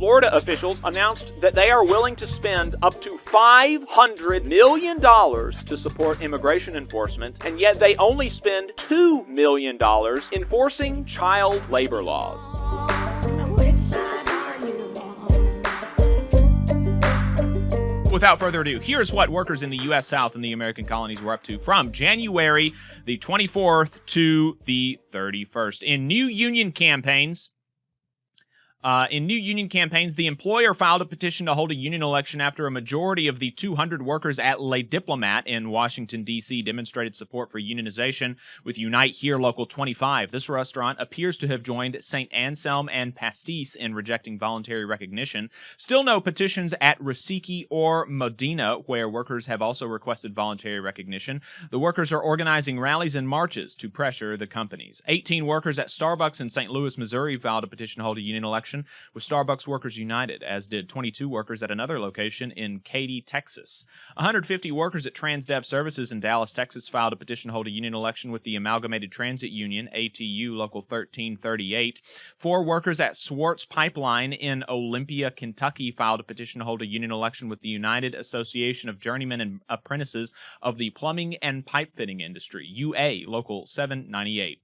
Florida officials announced that they are willing to spend up to $500 million to support immigration enforcement, and yet they only spend $2 million enforcing child labor laws. Without further ado, here's what workers in the U.S. South and the American colonies were up to from January the 24th to the 31st. In new union campaigns, the employer filed a petition to hold a union election after a majority of the 200 workers at Le Diplomat in Washington, D.C. demonstrated support for unionization with Unite Here Local 25. This restaurant appears to have joined St. Anselm and Pastis in rejecting voluntary recognition. Still no petitions at Rasici or Modena, where workers have also requested voluntary recognition. The workers are organizing rallies and marches to pressure the companies. 18 workers at Starbucks in St. Louis, Missouri filed a petition to hold a union election with Starbucks Workers United, as did 22 workers at another location in Katy, Texas. 150 workers at Transdev Services in Dallas, Texas filed a petition to hold a union election with the Amalgamated Transit Union, ATU Local 1338. 4 workers at Swartz Pipeline in Olympia, Kentucky filed a petition to hold a union election with the United Association of Journeymen and Apprentices of the Plumbing and Pipe Fitting Industry, UA Local 798.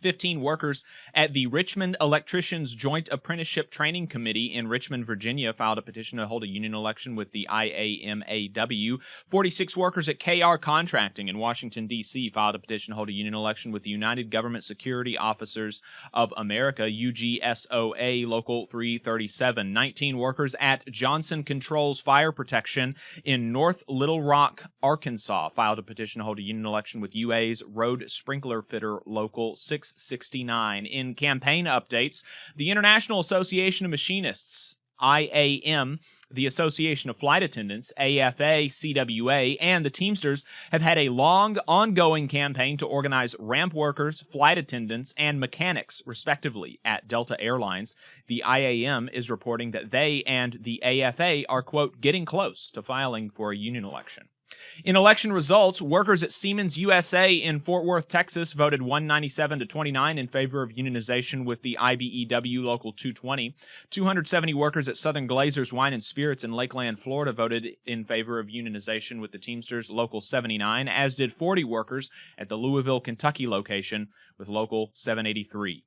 15 workers at the Richmond Electricians Joint Apprenticeship Training Committee in Richmond, Virginia, filed a petition to hold a union election with the IAMAW. 46 workers at KR Contracting in Washington, D.C. filed a petition to hold a union election with the United Government Security Officers of America, UGSOA Local 337. 19 workers at Johnson Controls Fire Protection in North Little Rock, Arkansas, filed a petition to hold a union election with UA's Road Sprinkler Fitter Local 669. In campaign updates, the International Association of Machinists, IAM, the Association of Flight Attendants, AFA, CWA, and the Teamsters have had a long, ongoing campaign to organize ramp workers, flight attendants, and mechanics, respectively, at Delta Airlines. The IAM is reporting that they and the AFA are, quote, getting close to filing for a union election. In election results, workers at Siemens USA in Fort Worth, Texas voted 197 to 29 in favor of unionization with the IBEW Local 220. 270 workers at Southern Glazers Wine and Spirits in Lakeland, Florida voted in favor of unionization with the Teamsters Local 79, as did 40 workers at the Louisville, Kentucky location with Local 783.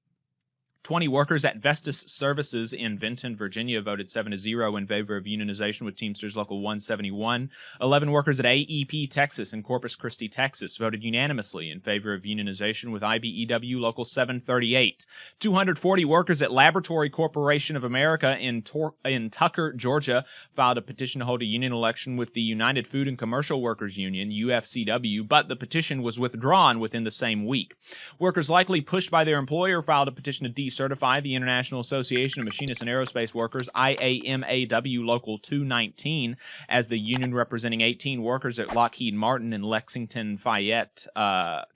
20 workers at Vestas Services in Vinton, Virginia voted 7-0 in favor of unionization with Teamsters Local 171. 11 workers at AEP Texas in Corpus Christi, Texas voted unanimously in favor of unionization with IBEW Local 738. 240 workers at Laboratory Corporation of America in Tucker, Georgia filed a petition to hold a union election with the United Food and Commercial Workers Union, UFCW, but the petition was withdrawn within the same week. Workers likely pushed by their employer filed a petition to decertify the International Association of Machinists and Aerospace Workers, IAMAW Local 219, as the union representing 18 workers at Lockheed Martin in Lexington, Fayette,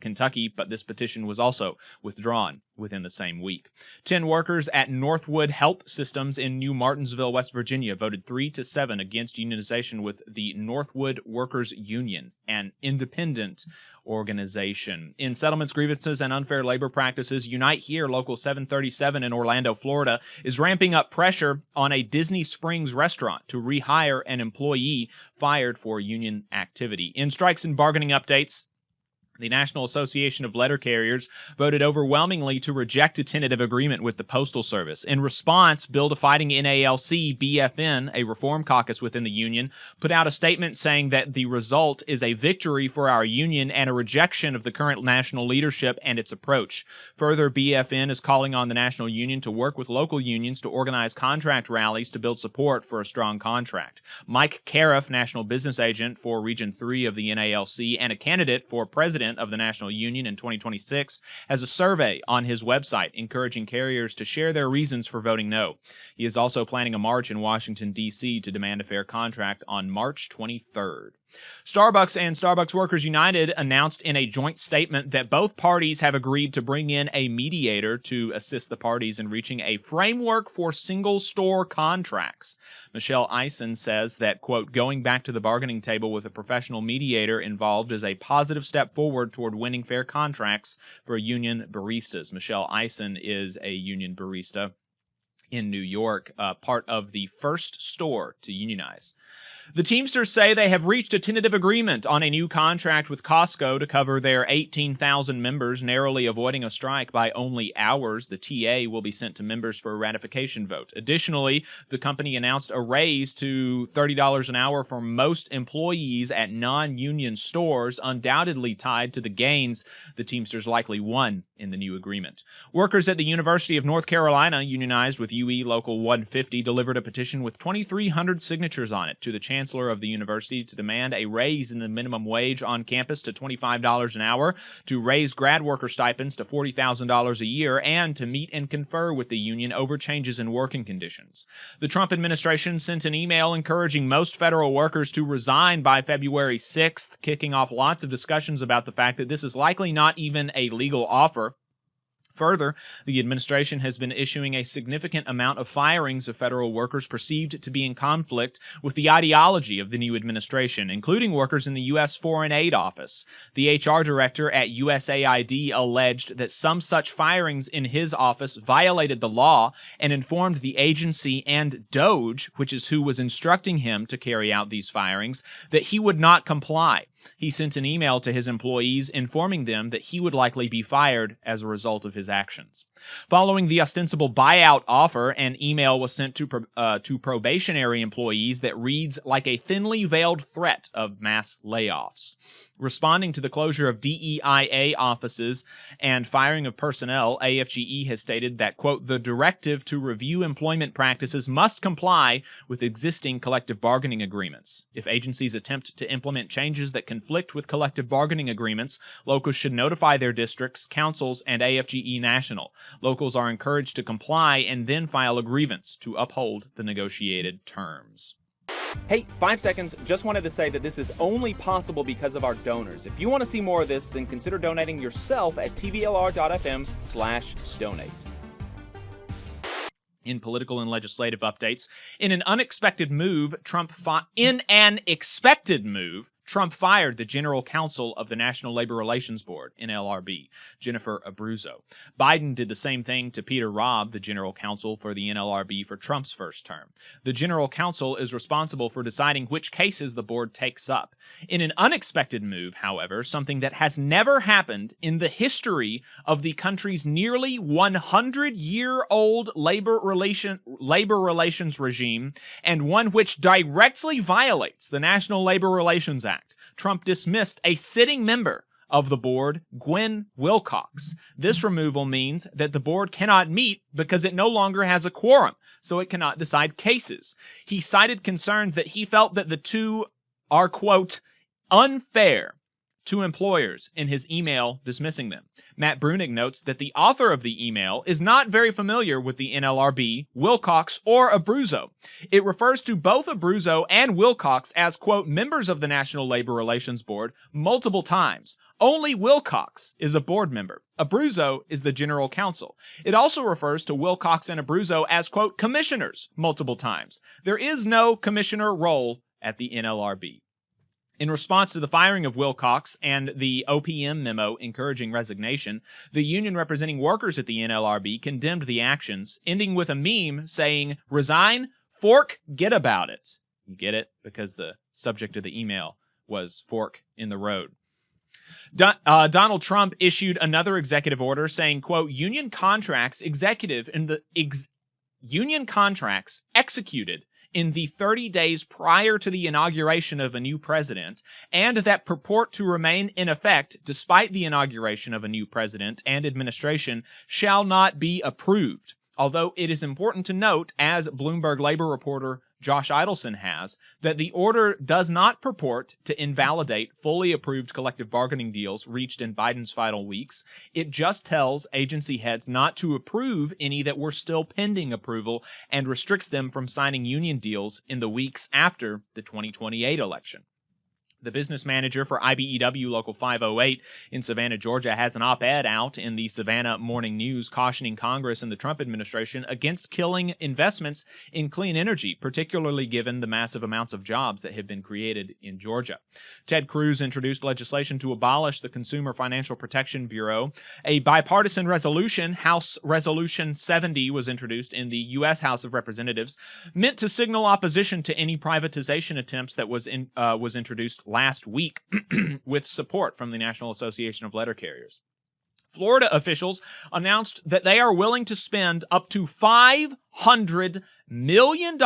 Kentucky, but this petition was also withdrawn within the same week. 10 workers at Northwood Health Systems in New Martinsville, West Virginia voted 3-7 against unionization with the Northwood Workers Union, an independent organization. In settlements, grievances, and unfair labor practices, Unite Here Local 737 in Orlando, Florida, is ramping up pressure on a Disney Springs restaurant to rehire an employee fired for union activity. In strikes and bargaining updates, the National Association of Letter Carriers voted overwhelmingly to reject a tentative agreement with the Postal Service. In response, Build a Fighting NALC BFN, a reform caucus within the union, put out a statement saying that the result is a victory for our union and a rejection of the current national leadership and its approach. Further, BFN is calling on the national union to work with local unions to organize contract rallies to build support for a strong contract. Mike Cariff, national business agent for Region 3 of the NALC and a candidate for president of the National Union in 2026, has a survey on his website encouraging carriers to share their reasons for voting no. He is also planning a march in Washington, D.C. to demand a fair contract on March 23rd. Starbucks and Starbucks Workers United announced in a joint statement that both parties have agreed to bring in a mediator to assist the parties in reaching a framework for single-store contracts. Michelle Eisen says that, quote, going back to the bargaining table with a professional mediator involved is a positive step forward toward winning fair contracts for union baristas. Michelle Eisen is a union barista. in New York, part of the first store to unionize. The Teamsters say they have reached a tentative agreement on a new contract with Costco to cover their 18,000 members, narrowly avoiding a strike by only hours. The TA will be sent to members for a ratification vote. Additionally, the company announced a raise to $30 an hour for most employees at non-union stores, undoubtedly tied to the gains the Teamsters likely won in the new agreement. Workers at the University of North Carolina, unionized with UE Local 150, delivered a petition with 2,300 signatures on it to the chancellor of the university to demand a raise in the minimum wage on campus to $25 an hour, to raise grad worker stipends to $40,000 a year, and to meet and confer with the union over changes in working conditions. The Trump administration sent an email encouraging most federal workers to resign by February 6th, kicking off lots of discussions about the fact that this is likely not even a legal offer. Further, the administration has been issuing a significant amount of firings of federal workers perceived to be in conflict with the ideology of the new administration, including workers in the U.S. Foreign Aid Office. The HR director at USAID alleged that some such firings in his office violated the law and informed the agency and DOGE, which is who was instructing him to carry out these firings, that he would not comply. He sent an email to his employees informing them that he would likely be fired as a result of his actions. Following the ostensible buyout offer, an email was sent to probationary employees that reads like a thinly veiled threat of mass layoffs. Responding to the closure of DEIA offices and firing of personnel, AFGE has stated that, quote, the directive to review employment practices must comply with existing collective bargaining agreements. If agencies attempt to implement changes that conflict with collective bargaining agreements, locals should notify their districts, councils, and AFGE National. Locals are encouraged to comply and then file a grievance to uphold the negotiated terms. Hey, 5 seconds. Just wanted to say that this is only possible because of our donors. If you want to see more of this, then consider donating yourself at tvlr.fm/donate. In political and legislative updates, in an unexpected move, Trump fired the General Counsel of the National Labor Relations Board, NLRB, Jennifer Abruzzo. Biden did the same thing to Peter Robb, the General Counsel for the NLRB for Trump's first term. The General Counsel is responsible for deciding which cases the board takes up. In an unexpected move, however, something that has never happened in the history of the country's nearly 100-year-old labor relations regime, and one which directly violates the National Labor Relations Act, Trump dismissed a sitting member of the board, Gwen Wilcox. This removal means that the board cannot meet because it no longer has a quorum, so it cannot decide cases. He cited concerns that he felt that the two are, quote, unfair to employers in his email dismissing them. Matt Brunig notes that the author of the email is not very familiar with the NLRB, Wilcox, or Abruzzo. It refers to both Abruzzo and Wilcox as, quote, members of the National Labor Relations Board multiple times. Only Wilcox is a board member. Abruzzo is the general counsel. It also refers to Wilcox and Abruzzo as, quote, commissioners multiple times. There is no commissioner role at the NLRB. In response to the firing of Wilcox and the OPM memo encouraging resignation, the union representing workers at the NLRB condemned the actions, ending with a meme saying, resign, fork, get about it. You get it? Because the subject of the email was fork in the road. Donald Trump issued another executive order saying, quote, union contracts executed in the 30 days prior to the inauguration of a new president, and that purport to remain in effect despite the inauguration of a new president and administration, shall not be approved. Although it is important to note, as Bloomberg labor reporter Josh Idelson has, that the order does not purport to invalidate fully approved collective bargaining deals reached in Biden's final weeks. It just tells agency heads not to approve any that were still pending approval and restricts them from signing union deals in the weeks after the 2028 election. The business manager for IBEW Local 508 in Savannah, Georgia, has an op-ed out in the Savannah Morning News cautioning Congress and the Trump administration against killing investments in clean energy, particularly given the massive amounts of jobs that have been created in Georgia. Ted Cruz introduced legislation to abolish the Consumer Financial Protection Bureau. A bipartisan resolution, House Resolution 70, was introduced in the U.S. House of Representatives, meant to signal opposition to any privatization attempts that was introduced last week with support from the National Association of Letter Carriers. Florida officials announced that they are willing to spend up to $500 million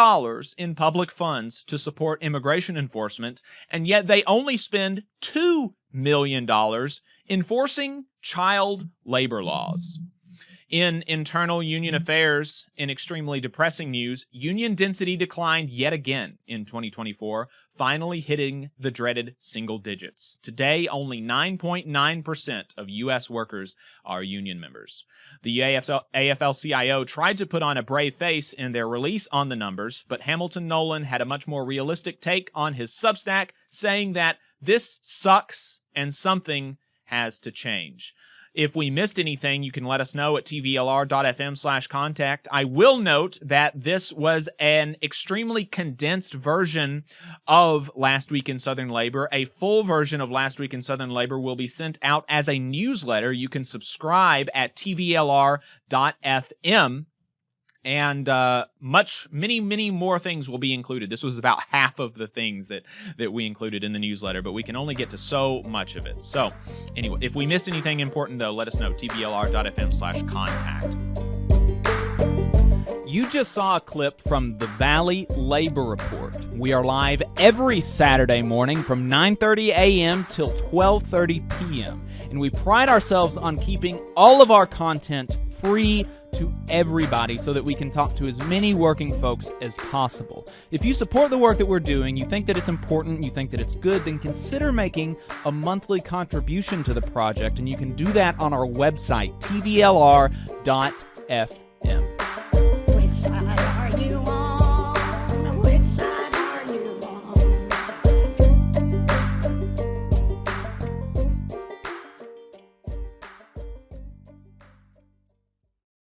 in public funds to support immigration enforcement, and yet they only spend $2 million enforcing child labor laws. In internal union affairs, in extremely depressing news, union density declined yet again in 2024, finally hitting the dreaded single digits. Today, only 9.9% of U.S. workers are union members. The AFL-CIO tried to put on a brave face in their release on the numbers, but Hamilton Nolan had a much more realistic take on his Substack, saying that this sucks and something has to change. If we missed anything, you can let us know at tvlr.fm/contact. I will note that this was an extremely condensed version of Last Week in Southern Labor. A full version of Last Week in Southern Labor will be sent out as a newsletter. You can subscribe at tvlr.fm. And many more things will be included. This was about half of the things that we included in the newsletter, but we can only get to so much of it. So anyway, if we missed anything important, though, let us know, tvlr.fm/contact. You just saw a clip from the Valley Labor Report. We are live every Saturday morning from 9:30 a.m. till 12:30 p.m. And we pride ourselves on keeping all of our content free to everybody so that we can talk to as many working folks as possible. If you support the work that we're doing, you think that it's important, you think that it's good, then consider making a monthly contribution to the project, and you can do that on our website, tvlr.fm.